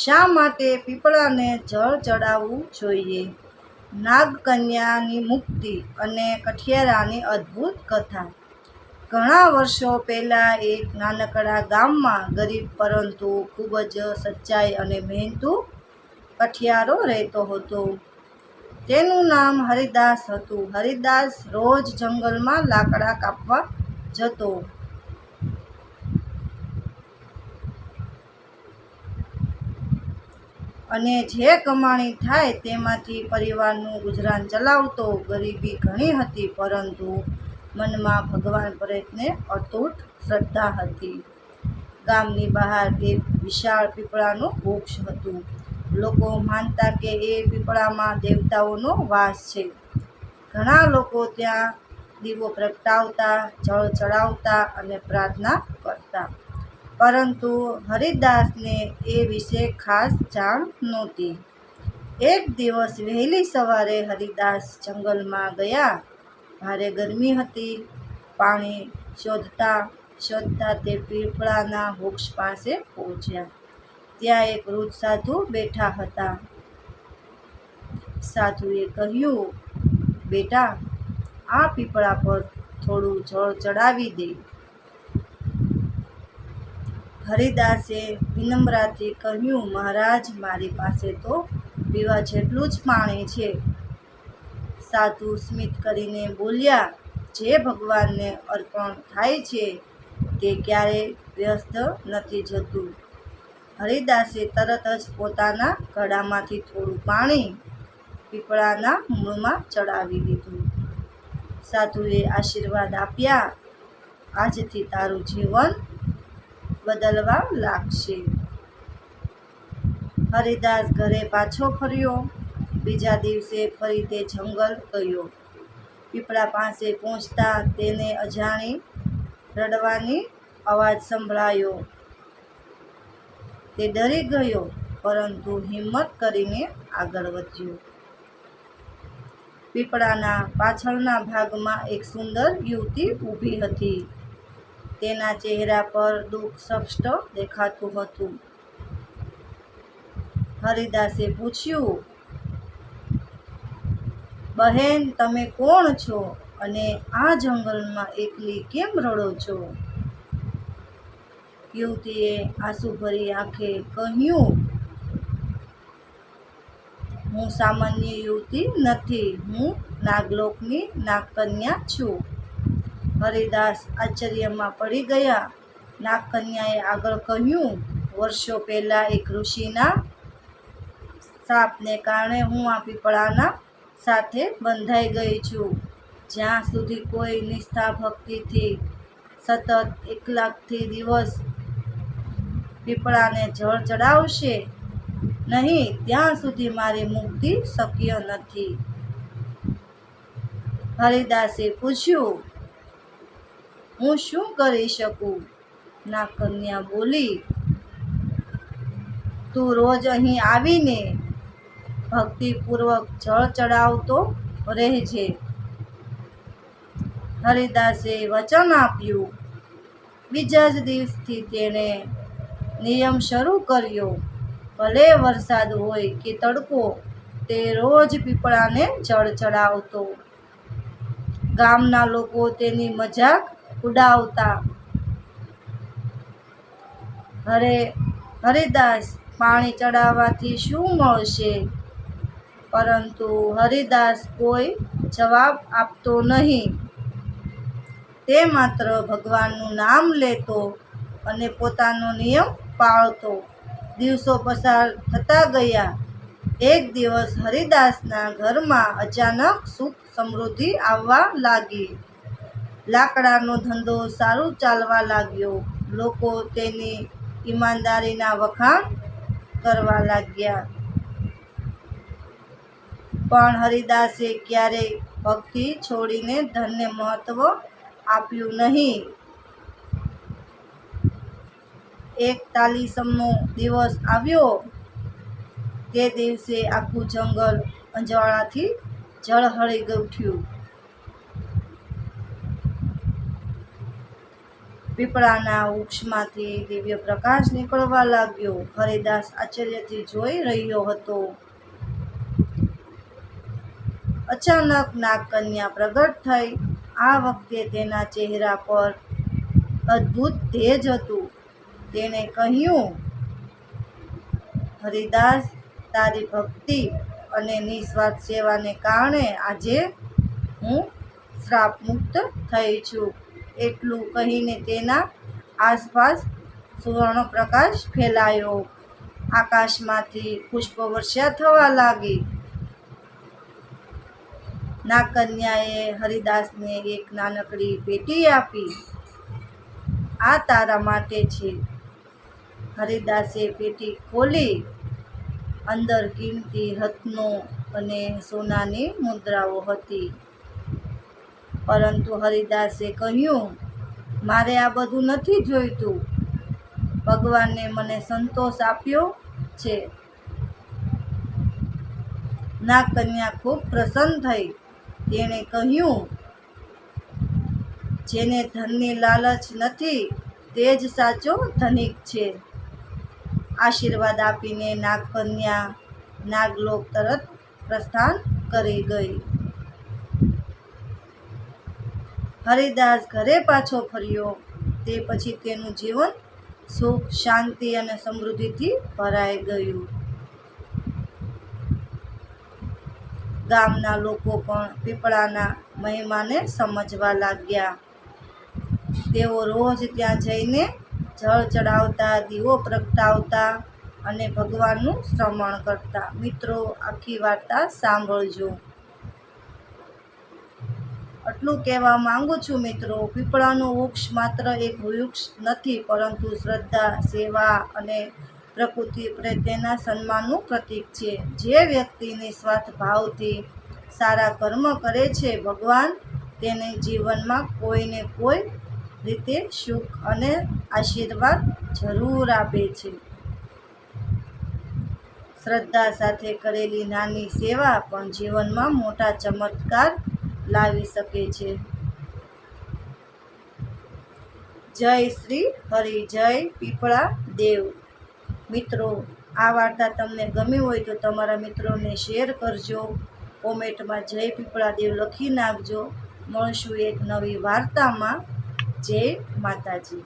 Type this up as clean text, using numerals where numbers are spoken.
શા માટે પીપળાને જળ ચડાવવું જોઈએ? નાગકન્યાની મુક્તિ અને કઠિયારાની અદ્ભુત કથા. ઘણા વર્ષો પહેલાં એક નાનકડા ગામમાં ગરીબ પરંતુ ખૂબ જ સચ્ચાઈ અને મહેનતુ કઠિયારો રહેતો હતો. તેનું નામ હરિદાસ હતું. હરિદાસ રોજ જંગલમાં લાકડા કાપવા જતો. અને જે કમાણી થાય તેમાંથી પરિવારનું ગુજરાન ચલાવતો. ગરીબી ઘણી હતી પરંતુ મનમાં ભગવાન પ્રત્યે અતૂટ શ્રદ્ધા હતી. ગામની બહાર એક વિશાળ પીપળાનું વૃક્ષ હતું. લોકો માનતા કે એ પીપળામાં દેવતાઓનો વાસ છે. ઘણા લોકો ત્યાં દીવો પ્રગટાવતા, જળ ચડાવતા અને પ્રાર્થના કરતા. પરંતુ હરિદાસને એ વિશે ખાસ જાણ નહોતી. એક દિવસ વહેલી સવારે હરિદાસ જંગલમાં ગયા. ભારે ગરમી હતી. પાણી શોધતા શોધતા તે પીપળાના વૃક્ષ પાસે પહોંચ્યા. ત્યાં એક વૃદ્ધ સાધુ બેઠા હતા. સાધુએ કહ્યું, બેટા, આ પીપળા પર થોડું જળ ચડાવી દે. હરિદાસે વિનમ્રતાથી કહ્યું, મહારાજ, મારી પાસે તો પીવા જેટલું જ પાણી છે. સાધુ સ્મિત કરીને બોલ્યા, જે ભગવાનને અર્પણ થાય છે તે ક્યારેય વ્યર્થ નથી જતું. હરિદાસે તરત જ પોતાના ઘડામાંથી થોડું પાણી પીપળાના મૂળમાં ચડાવી દીધું. સાધુએ આશીર્વાદ આપ્યા, આજથી તારું જીવન બદલવા લાગશે. હરિદાસ ઘરે પાછો ફર્યો. બીજા દિવસે ફરી તે જંગલ ગયો. પીપળા પાસે પહોંચતા તેને અજાણી રડવાની અવાજ સંભળાયો. તે ડરી ગયો પરંતુ હિંમત કરીને આગળ વધ્યો. પીપળાના પાછળના ભાગમાં એક સુંદર યુવતી ઊભી હતી. તેના ચહેરા પર દુઃખ સ્પષ્ટ દેખાતું હતું. હરિદાસે પૂછ્યું, બહેન, તમે કોણ છો અને આ જંગલમાં એકલી કેમ રડો છો? યુવતીએ આંસુભરી આંખે કહ્યું, હું સામાન્ય યુવતી નથી, હું નાગલોકની નાગકન્યા છું. હરિદાસ આશ્ચર્યમાં પડી ગયા. નાગકન્યાએ આગળ કહ્યું, વર્ષો પહેલા એક ઋષિના શાપને કારણે હું આ પીપળાના સાથે બંધાઈ ગઈ છું. જ્યાં સુધી કોઈ નિષ્ઠા ભક્તિથી સતત 1 લાખથી દિવસ પીપળાને જળ ચડાવશે નહીં, ત્યાં સુધી મારી મુક્તિ શક્ય નથી. હરિદાસે પૂછ્યું, હું શું કરી શકું? નાગકન્યા બોલી, તું રોજ અહીં આવીને ભક્તિપૂર્વક જળ ચડાવતો રહેજે. હરિદાસે વચન આપ્યું. બીજા જ દિવસથી તેણે નિયમ શરૂ કર્યો. ભલે વરસાદ હોય કે તડકો, તે રોજ પીપળાને જળ ચડાવતો. ગામના લોકો તેની મજાક ઉડાવતા. હરિદાસ, પાણી ચડાવવાથી શું મળશે? પરંતુ હરિદાસ કોઈ જવાબ આપતો નહીં. તે માત્ર ભગવાનનું નામ લેતો અને પોતાનો નિયમ પાળતો. દિવસો પસાર થતા ગયા. એક દિવસ હરિદાસના ઘરમાં અચાનક સુખ સમૃદ્ધિ આવવા લાગી. લાકડાનો ધંધો સારું ચાલવા લાગ્યો. લોકો તેની ઈમાનદારીના વખાણ કરવા લાગ્યા. પણ હરિદાસે ક્યારેય ભક્તિ છોડીને ધનને મહત્વ આપ્યું નહીં. એક તાલીસમનો દિવસ આવ્યો. તે દિવસે આખું જંગલ અજવાળાથી ઝળહળી ઉઠ્યું. પીપળાના વૃક્ષમાંથી દિવ્ય પ્રકાશ નીકળવા લાગ્યો. હરિદાસ આશ્ચર્યથી જોઈ રહ્યો હતો. અચાનક નાગકન્યા પ્રગટ થઈ. આ વખતે તેના ચહેરા પર અદ્ભુત તેજ હતું. તેણે કહ્યું, હરિદાસ, તારી ભક્તિ અને નિસ્વાર્થ સેવાને કારણે આજે હું શ્રાપમુક્ત થઈ છું. એટલું કહીને તેના આસપાસ સુવર્ણ પ્રકાશ ફેલાયો. આકાશમાંથી પુષ્પવર્ષા થવા લાગી. નાગકન્યાએ હરિદાસને એક નાનકડી પેટી આપી. આ તારા માટે છે. હરિદાસે પેટી ખોલી. અંદર કિંમતી રત્નો અને સોનાની મુદ્રાઓ હતી. પરંતુ હરિદાસે કહ્યું, મારે આ બધું નથી જોઈતું. ભગવાને મને સંતોષ આપ્યો છે. નાગકન્યા ખૂબ પ્રસન્ન થઈ. તેણે કહ્યું, જેને ધનની લાલચ નથી તે જ સાચો ધનિક છે. આશીર્વાદ આપીને નાગકન્યા નાગલોક તરત પ્રસ્થાન કરી ગઈ. હરિદાસ ઘરે પાછો ફર્યો. તે પછી તેનું જીવન સુખ, શાંતિ અને સમૃદ્ધિથી ભરાઈ ગયું. ગામના લોકો પણ પીપળાના મહિમાને સમજવા લાગ્યા. તેઓ રોજ ત્યાં જઈને જળ ચડાવતા, દીવો પ્રગટાવતા અને ભગવાનનું શ્રવણ કરતા. મિત્રો, આખી વાર્તા સાંભળજો. આટલું કહેવા માંગુ છું મિત્રો, પીપળાનું વૃક્ષ માત્ર એક વૃક્ષ નથી, પરંતુ શ્રદ્ધા, સેવા અને પ્રકૃતિ પ્રત્યેના સન્માનનું પ્રતીક છે. જે વ્યક્તિ નિસ્વાર્થ ભાવથી સારા કર્મ કરે છે, ભગવાન તેને જીવનમાં કોઈને કોઈ રીતે સુખ અને આશીર્વાદ જરૂર આપે છે. શ્રદ્ધા સાથે કરેલી નાની સેવા પણ જીવનમાં મોટા ચમત્કાર લાવી શકે છે. જય શ્રી હરિ, જય પીપળા દેવ. મિત્રો, આ વાર્તા તમને ગમી હોય તો તમારા મિત્રોને શેર કરજો. કોમેન્ટમાં જય પીપળા દેવ લખી નાખજો. મળશું એક નવી વાર્તામાં. જય માતાજી.